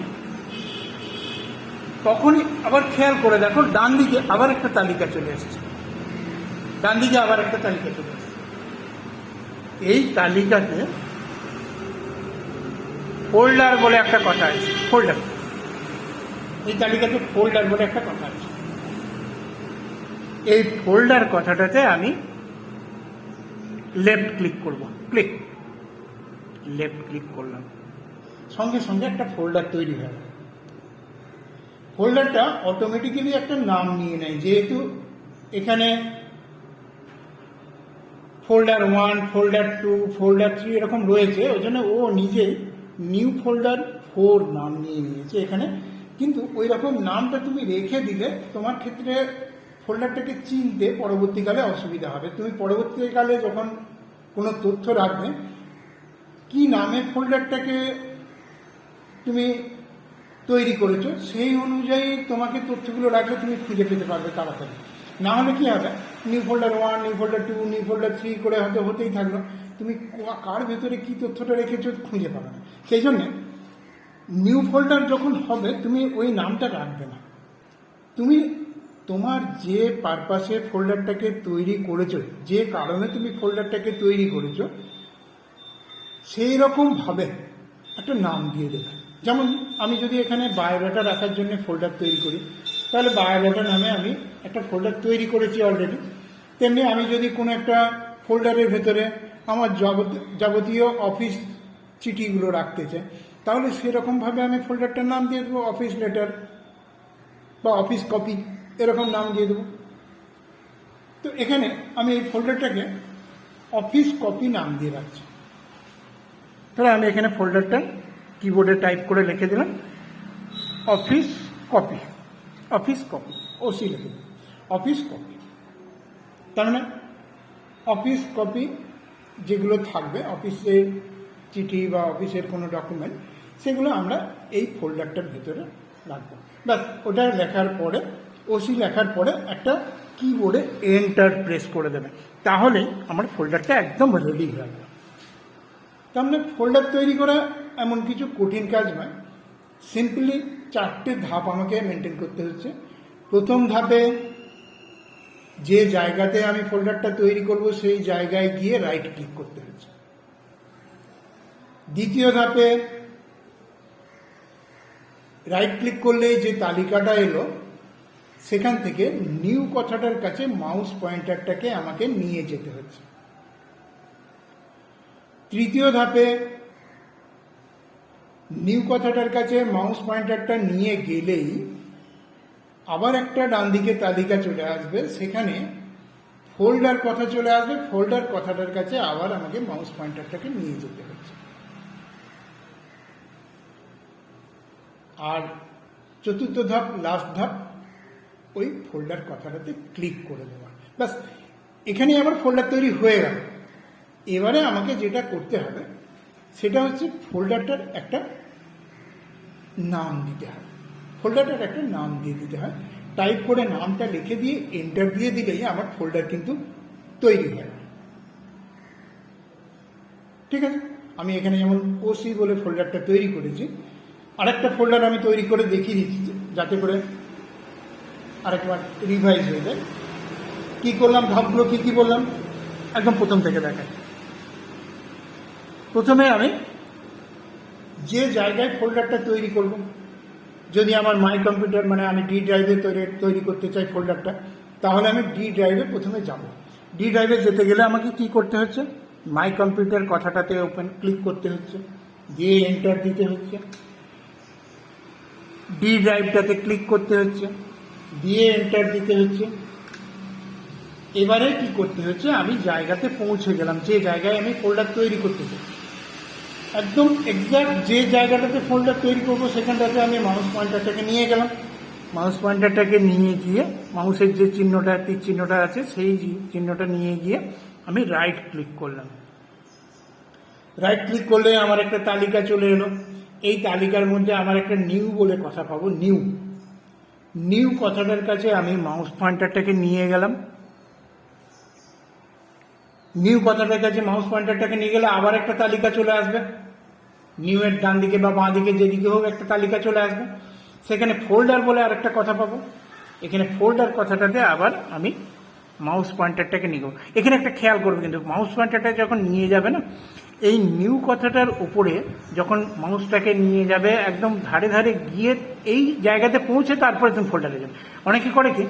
তখনই আবার খেয়াল করে দেখো ডান দিকে আবার একটা তালিকা চলে এসছে, এই তালিকাতে ফোল্ডার বলে একটা কথা আছে, এই তালিকাতে ফোল্ডার বলে একটা কথা আছে। এই ফোল্ডার কথাটাতে আমি লেফট ক্লিক করব, লেফট ক্লিক করলাম, সঙ্গে সঙ্গে একটা ফোল্ডার তৈরি হয়। ফোল্ডারটা অটোমেটিক্যালি একটা নাম নিয়ে নেয়, যেহেতু এখানে ফোল্ডার 1, ফোল্ডার 2, ফোল্ডার 3 এরকম রয়েছে, ওই জন্য ও নিজেই নিউ ফোল্ডার 4 নাম নিয়ে নিয়েছে এখানে। কিন্তু ওই রকম নামটা তুমি রেখে দিলে তোমার ক্ষেত্রে ফোল্ডারটাকে চিনতে পরবর্তীকালে অসুবিধা হবে। তুমি পরবর্তীকালে যখন কোনো তথ্য রাখবে, কি নামে ফোল্ডারটাকে তুমি তৈরি করেছো সেই অনুযায়ী তোমাকে তথ্যগুলো রাখলে তুমি খুঁজে পেতে পারবে তাড়াতাড়ি। না হলে কি হবে, new folder 1, new folder 2, new folder 3 করে হয়তো হতেই থাকলো, তুমি কার ভেতরে কি তথ্যটা রেখেছো খুঁজে পাবে না। সেই জন্যে নিউ ফোল্ডার যখন হবে তুমি ওই নামটা রাখবে না, তুমি তোমার যে পারপাসে ফোল্ডারটাকে তৈরি করেছো, যে কারণে তুমি ফোল্ডারটাকে তৈরি করেছো, সেই রকমভাবে একটা নাম দিয়ে দেবে। যেমন আমি যদি এখানে বায়োডাটা রাখার জন্য ফোল্ডার তৈরি করি, তাহলে বায়োডাটা নামে আমি একটা ফোল্ডার তৈরি করেছি অলরেডি। তেমনি আমি যদি কোনো একটা ফোল্ডারের ভেতরে আমার যাবতীয় অফিস চিঠিগুলো রাখতে চাই, তাহলে সেরকমভাবে আমি ফোল্ডারটার নাম দিয়ে দেবো অফিস লেটার বা অফিস কপি, এরকম নাম দিয়ে দেবো। তো এখানে আমি এই ফোল্ডারটাকে অফিস কপি নাম দিয়ে রাখছি। তাহলে আমি এখানে ফোল্ডারটা কিবোর্ডে টাইপ করে লিখে দিলাম office copy, office copy, OC লিখে দিলাম অফিস কপি। তার মানে অফিস কপি যেগুলো থাকবে, অফিসের চিঠি বা অফিসের কোনো ডকুমেন্ট, সেগুলো আমরা এই ফোল্ডারটার ভিতরে রাখবো। ব্যাস, ওটা লেখার পরে, ওসি লেখার পরে একটা কিবোর্ডে এন্টার প্রেস করে দেবে, তাহলে আমার ফোল্ডারটা একদম রেডি হয়ে যাবে। তার মানে ফোল্ডার তৈরি করা এমন কিছু কঠিন কাজ নয়, সিম্পলি 4টে ধাপ আমাকে মেনটেন করতে হচ্ছে। প্রথম ধাপে যে জায়গাতে আমি ফোল্ডারটা তৈরি করব সেই জায়গায় গিয়ে রাইট ক্লিক করতে হচ্ছে। দ্বিতীয় ধাপে রাইট ক্লিক করলেই যে তালিকাটা এলো সেখান থেকে নিউ কথাটার কাছে মাউস পয়েন্টারটাকে আমাকে নিয়ে যেতে হচ্ছে। তৃতীয় ধাপে নিউ কথাটার কাছে মাউস পয়েন্টারটা নিয়ে গেলেই আবার একটা ডান দিকে তালিকা চলে আসবে, সেখানে ফোল্ডার কথা চলে আসবে, ফোল্ডার কথাটার কাছে আবার আমাকে মাউস পয়েন্টারটাকে নিয়ে যেতে হচ্ছে। আর চতুর্থ ধাপ, লাস্ট ধাপ, ওই ফোল্ডার কথাটাতে ক্লিক করে দেওয়া। ব্যাস, এখানে আবার ফোল্ডার তৈরি হয়ে গেল। এবারে আমাকে যেটা করতে হবে সেটা হচ্ছে ফোল্ডারটার একটা নাম দিতে হয়, ফোল্ডারটার একটা নাম দিয়ে দিতে হয়। টাইপ করে নামটা লিখে দিয়ে এন্টার দিয়ে দিলেই আমার ফোল্ডার কিন্তু তৈরি হয়। ঠিক আছে, আমি এখানে যেমন ওসি বলে ফোল্ডারটা তৈরি করেছি, আরেকটা ফোল্ডার আমি তৈরি করে দেখিয়ে দিচ্ছি যাতে করে আরেকবার রিভাইজ হয়ে যায়। কী করলাম, ধাপগুলো কী কী বললাম, একদম প্রথম থেকে দেখাই। প্রথমে আমি যে জায়গায় ফোল্ডারটা তৈরি করব, যদি আমার মাই কম্পিউটার মানে আমি ডি ড্রাইভে তৈরি করতে চাই ফোল্ডারটা, তাহলে আমি ডি ড্রাইভে প্রথমে যাব। ডি ড্রাইভে যেতে গেলে আমাকে কি করতে হচ্ছে, মাই কম্পিউটার কথাটাতে ওপেন ক্লিক করতে হচ্ছে, দিয়ে এন্টার দিতে হচ্ছে, ডি ড্রাইভটাতে ক্লিক করতে হচ্ছে, দিয়ে এন্টার দিতে হচ্ছে। এবারে কি করতে হচ্ছে, আমি জায়গাতে পৌঁছে গেলাম যে জায়গায় আমি ফোল্ডার তৈরি করতে চাই। একদম এক্স্যাক্ট যে জায়গাটাতে ফোল্ডার তৈরি করবো সেখানটাতে আমি মাউস পয়েন্টারটাকে নিয়ে গেলাম। মাউস পয়েন্টারটাকে নিয়ে গিয়ে মাউসের যে চিহ্নটা, তীর চিহ্নটা আছে, সেই চিহ্নটা নিয়ে গিয়ে আমি রাইট ক্লিক করলাম। রাইট ক্লিক করলে আমার একটা তালিকা চলে এলো। এই তালিকার মধ্যে আমার একটা নিউ বলে কথা পাবো। নিউ কথাটার কাছে আমি মাউস পয়েন্টারটাকে নিয়ে গেলাম। নিউ কথাটার কাছে মাউস পয়েন্টারটাকে নিয়ে গেলে আবার একটা তালিকা চলে আসবে। নিউ এর ডান দিকে বা বাঁ দিকে যেদিকে হোক একটা তালিকা চলে আসবে, সেখানে ফোল্ডার বলে আরেকটা কথা পাবো। এখানে ফোল্ডার কথাটাতে আবার আমি মাউস পয়েন্টারটাকে নিয়ে যাবো। এখানে একটা খেয়াল করবে কিন্তু, মাউস পয়েন্টারটা যখন নিয়ে যাবে না, এই নিউ কথাটার উপরে যখন মাউসটাকে নিয়ে যাবে একদম ধারে ধারে গিয়ে এই জায়গাতে পৌঁছে তারপরে তুমি ফোল্ডারে যাবে। অনেকে করে কি,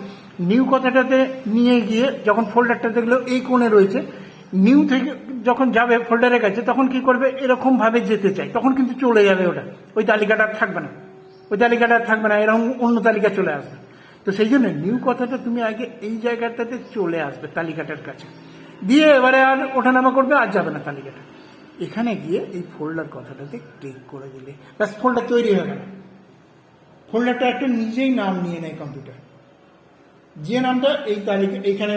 নিউ কথাটাতে নিয়ে গিয়ে যখন ফোল্ডারটা দেখলো এই কোণে রয়েছে, নিউ থেকে যখন যাবে ফোল্ডারের কাছে তখন কি করবে, এরকমভাবে যেতে চাই, তখন কিন্তু চলে যাবে ওটা, ওই তালিকাটা থাকবে না, ওই তালিকাটা থাকবে না, এরকম অন্য তালিকা চলে আসবে। তো সেই জন্য নিউ কথাটা তুমি আগে এই জায়গাটাতে চলে আসবে তালিকাটার কাছে, দিয়ে এবারে আর ওঠানামা করবে, আর যাবে না তালিকাটা। এখানে গিয়ে এই ফোল্ডার কথাটাতে ক্লিক করে দিলে ব্যাস ফোল্ডার তৈরি হয়ে গেল। ফোল্ডারটা একটা নিজেই নাম নিয়ে নেয় কম্পিউটার, যে নামটা এই তালিকা এইখানে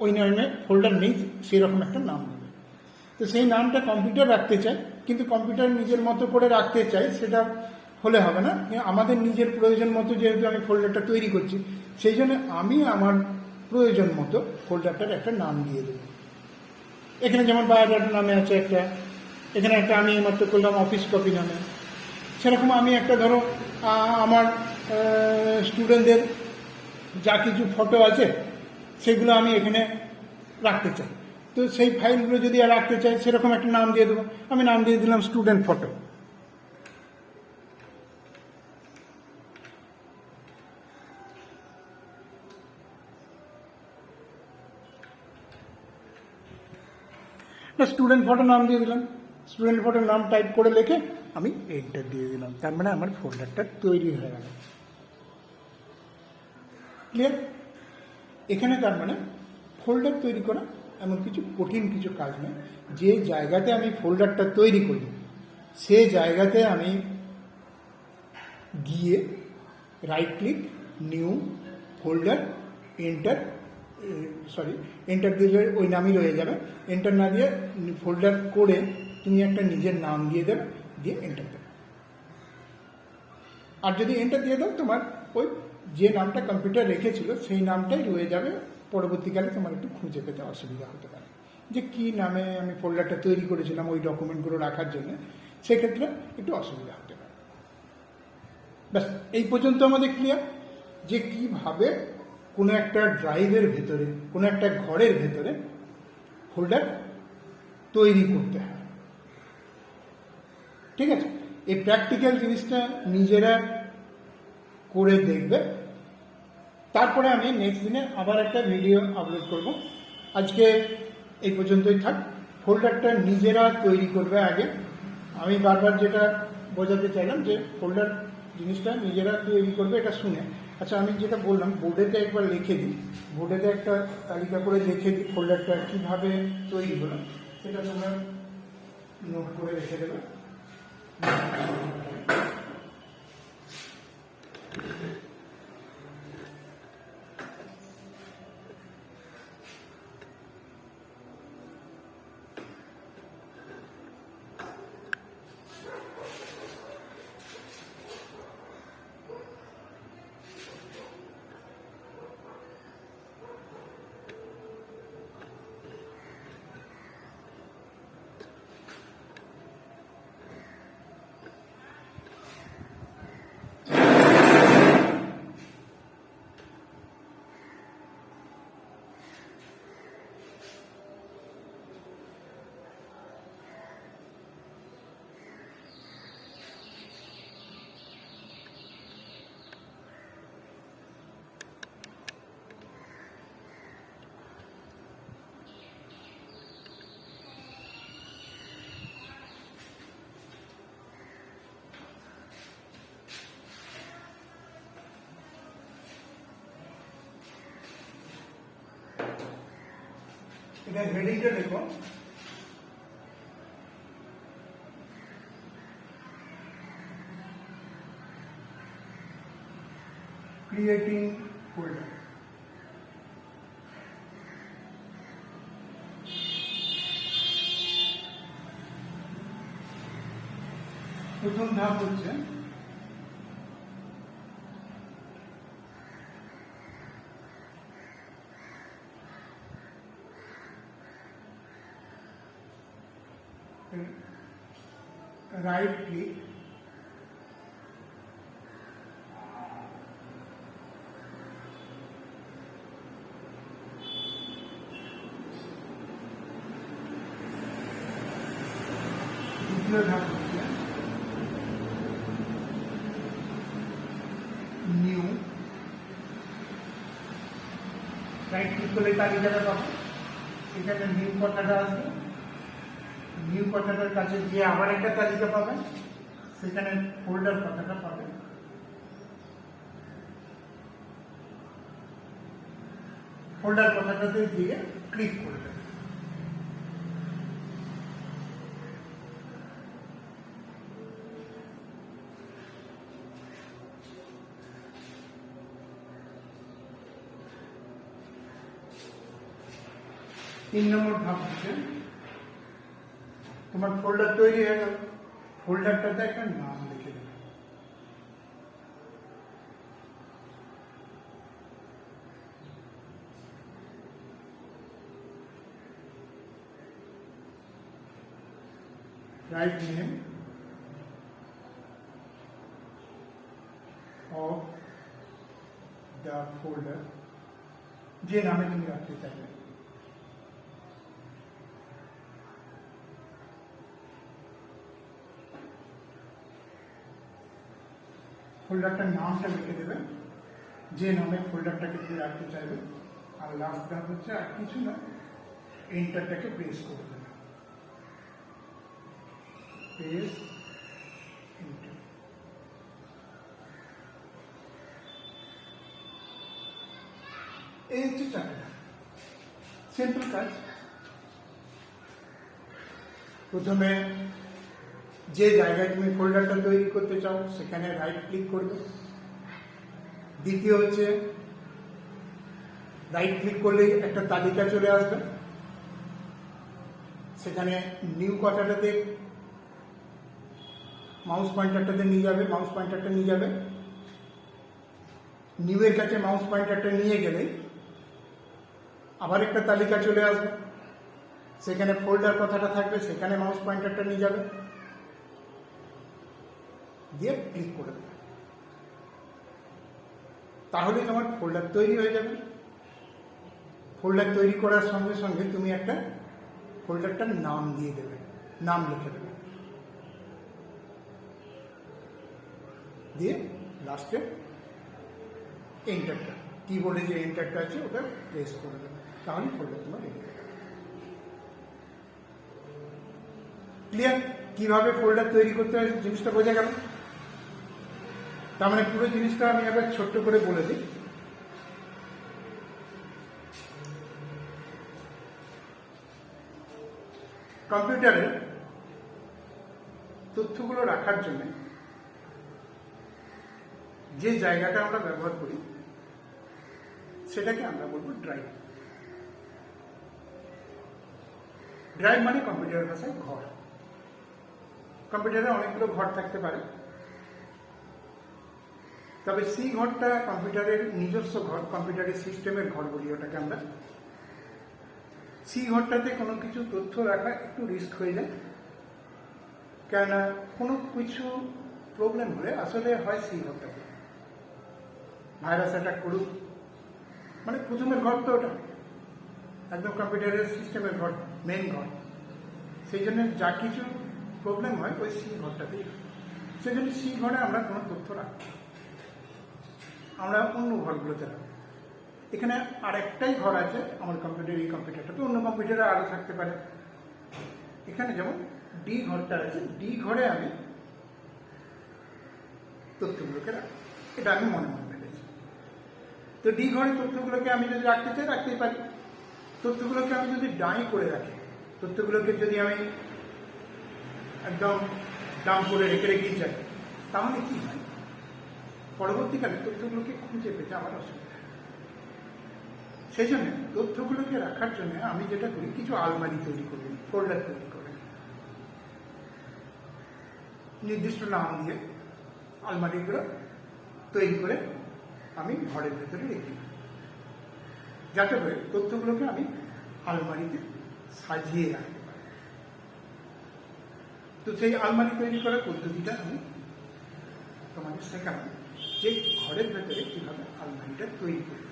ওই নামে ফোল্ডার নেই সেরকম একটা নাম নেবে। তো সেই নামটা কম্পিউটার রাখতে চায়, কিন্তু কম্পিউটার নিজের মতো করে রাখতে চাই, সেটা হলে হবে না। আমাদের নিজের প্রয়োজন মতো যেহেতু আমি ফোল্ডারটা তৈরি করছি, সেই জন্য আমি আমার প্রয়োজন মতো ফোল্ডারটার একটা নাম দিয়ে দেবো। এখানে যেমন বায়োডাটা নামে আছে একটা, এখানে একটা আমি এইমাত্র করলাম অফিস কপি নামে। সেরকম আমি একটা ধরো আমার স্টুডেন্টদের যা কিছু ফটো আছে সেগুলো আমি এখানে রাখতে চাই, তো সেই ফাইলগুলো যদি রাখতে চাই সেরকম একটা নাম দিয়ে দেবো। আমি নাম দিয়ে দিলাম স্টুডেন্ট ফটো। স্টুডেন্ট ফটো নাম দিয়ে দিলাম, স্টুডেন্ট ফটোর নাম টাইপ করে লিখে আমি এন্টার দিয়ে দিলাম। তার মানে আমার ফোল্ডারটা তৈরি হয়ে গেল। ক্লিয়ার? এখানে তার মানে ফোল্ডার তৈরি করা এমন কিছু কঠিন কিছু কাজ নয়। যে জায়গাতে আমি ফোল্ডারটা তৈরি করব সে জায়গাতে আমি গিয়ে right click, new folder, enter, enter দিলে ওই নামই রয়ে যাবে। এন্টার না দিয়ে ফোল্ডার করে তুমি একটা নিজের নাম দিয়ে দেবে, দিয়ে এন্টার দেবে। আর যদি এন্টার দিয়ে দাও, তোমার ওই যে নামটা কম্পিউটার রেখেছিল সেই নামটাই রয়ে যাবে। পরবর্তীকালে তোমার একটু খুঁজে পেতে অসুবিধা হতে পারে যে কী নামে আমি ফোল্ডারটা তৈরি করেছিলাম ওই ডকুমেন্টগুলো রাখার জন্য, সেক্ষেত্রে একটু অসুবিধা হতে পারে। ব্যাস, এই পর্যন্ত আমাদের ক্লিয়ার যে কীভাবে কোনো একটা ড্রাইভের ভেতরে, কোনো একটা ঘরের ভেতরে ফোল্ডার তৈরি করতে হয়। ঠিক আছে, এই প্র্যাকটিক্যাল জিনিসটা নিজেরা করে দেখবে। তারপরে আমি নেক্সট দিনে আবার একটা ভিডিও আপলোড করব। আজকে এই পর্যন্তই থাক। ফোল্ডারটা নিজেরা তৈরি করবে আগে। আমি বারবার যেটা বোঝাতে চাইলাম যে ফোল্ডার জিনিসটা নিজেরা তৈরি করবে, এটা শুনে। আচ্ছা, আমি যেটা বললাম বোর্ডেতে একবার লিখে দিই, বোর্ডেতে একটা তালিকা করে লিখে দিই ফোল্ডারটা কীভাবে তৈরি হলো, সেটা তোমরা নোট করে রেখে দেবে। এটা হেডিংটা দেখো, ক্রিয়েটিং ফোল্ডার। প্রথম ধাপ হচ্ছে রাইট ক্লিক, দ্বিতীয় ধাপ হচ্ছে নিউ, রাইট ক্লিক করলে তালিকাটা পাবো, সেখানে নিউ কথাটা আসবে। নিউ কথাটার কাছে গিয়ে আবার একটা তালিকা পাবেন, সেখানে ফোল্ডার কথাটা পাবেন। ফোল্ডার কথাটাতে দিয়ে ক্লিক করবেন। তিন নম্বর ধাপ হচ্ছে তোমার ফোল্ডার তৈরি হয়ে গেল, ফোল্ডারটাতে একটা নাম লিখে দেবে। Right name of the folder, যে নামে তুমি রাখতে চাইবে। ফোল্ডারটার নামটা লিখে দেবে, যে নামে ফোল্ডারটাকে তুমি রাখতে চাইবে। আর লাস্ট ধাপ হচ্ছে আর কিছু না, এন্টারটাকে প্রেস করে দেবে। Press enter. এই হচ্ছে চারটা সিম্পল কাজ। প্রথমে যে জায়গায় তুমি ফোল্ডারটা তৈরি করতে চাও সেখানে রাইট ক্লিক করবে। দ্বিতীয় হচ্ছে রাইট ক্লিক করলেই একটা তালিকা চলে আসবে, সেখানে নিউ কথাটাতে মাউস পয়েন্টারটাতে নিয়ে যাবে, মাউস পয়েন্টারটা নিয়ে যাবে। নিউ এর কাছে মাউস পয়েন্টারটা নিয়ে গেলে আবার একটা তালিকা চলে আসবে, সেখানে ফোল্ডার কথাটা থাকবে, সেখানে মাউস পয়েন্টারটা নিয়ে যাবে, দিয়ে ক্লিক করে দেবে। তাহলে তোমার ফোল্ডার তৈরি হয়ে যাবে। ফোল্ডার তৈরি করার সঙ্গে সঙ্গে তুমি একটা ফোল্ডারটার নাম দিয়ে দেবে, নাম লিখে দেবে, দিয়ে লাস্টে এন্টারটা, কিবোর্ডে যে এন্টারটা আছে ওটা প্রেস করে দেবে, তাহলে ফোল্ডার তোমার রেডি হয়ে যাবে। ক্লিয়ার? কিভাবে ফোল্ডার তৈরি করতে হয় জিনিসটা বোঝা গেল? তার মানে পুরো জিনিসটা আমি একবার ছোট্ট করে বলে দিই। কম্পিউটারে তথ্যগুলো রাখার জন্য যে জায়গাটা আমরা ব্যবহার করি সেটাকে আমরা বলবো ড্রাইভ। ড্রাইভ মানে কম্পিউটারের ভাষায় ঘর। কম্পিউটারে অনেকগুলো ঘর থাকতে পারে, তবে সি ঘরটা কম্পিউটারের নিজস্ব ঘর, কম্পিউটারের সিস্টেমের ঘর বলি ওটাকে আমরা। সি ঘরটাতে কোনো কিছু তথ্য রাখা একটু রিস্ক হয়ে যায়, কেননা কোনো কিছু প্রবলেম হলে আসলে হয় সি ঘরটাতে ভাইরাস অ্যাটাক করুক, মানে প্রথমের ঘর তো ওটা একদম কম্পিউটারের সিস্টেমের ঘর, মেন ঘর। সেই জন্য যা কিছু প্রবলেম হয় ওই সি ঘরটাতেই। সেই জন্য সি ঘরে আমরা কোনো তথ্য রাখি, আমরা অন্য ঘরগুলোতে রাখি। এখানে আর একটাই ঘর আছে আমার কম্পিউটার, এই কম্পিউটারটা তো অন্য কম্পিউটারে আরও থাকতে পারে। এখানে যেমন ডি ঘরটা আছে, ডি ঘরে আমি তথ্যগুলোকে রাখি, এটা আমি মনে মনে ভেবেছি। তো ডি ঘরে তথ্যগুলোকে আমি যদি রাখতে চাই রাখতেই পারি। তথ্যগুলোকে আমি যদি ডাই করে রাখি, তথ্যগুলোকে যদি আমি একদম ডাম করে রেখে রেখেই চাই, তাহলে কি হয়, পরবর্তীকালে তথ্যগুলোকে খুঁজে পেতে আমার অসুবিধা। সেই জন্য তথ্যগুলোকে রাখার জন্য আমি যেটা করি, কিছু আলমারি তৈরি করি, ফোল্ডার তৈরি করে নির্দিষ্ট নাম দিয়ে আলমারিগুলো তৈরি করে আমি ঘরের ভেতরে রেখে, যাতে করে তথ্যগুলোকে আমি আলমারিতে সাজিয়ে রাখতে পারি। তো সেই আলমারি তৈরি করার পদ্ধতিটা আমি তোমাদের শেখালাম, যে ঘরের ভেতরে কিভাবে আলমারিটা তৈরি করি।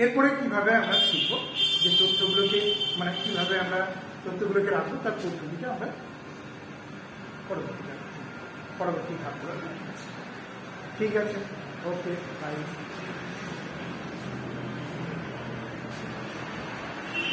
এরপরে কিভাবে আমরা শিখবো যে তথ্যগুলোকে, মানে কিভাবে আমরা তথ্যগুলোকে রাখবো তার পদ্ধতিটা আমরা পরবর্তী ধাপগুলো। ঠিক আছে, ওকে, বাই।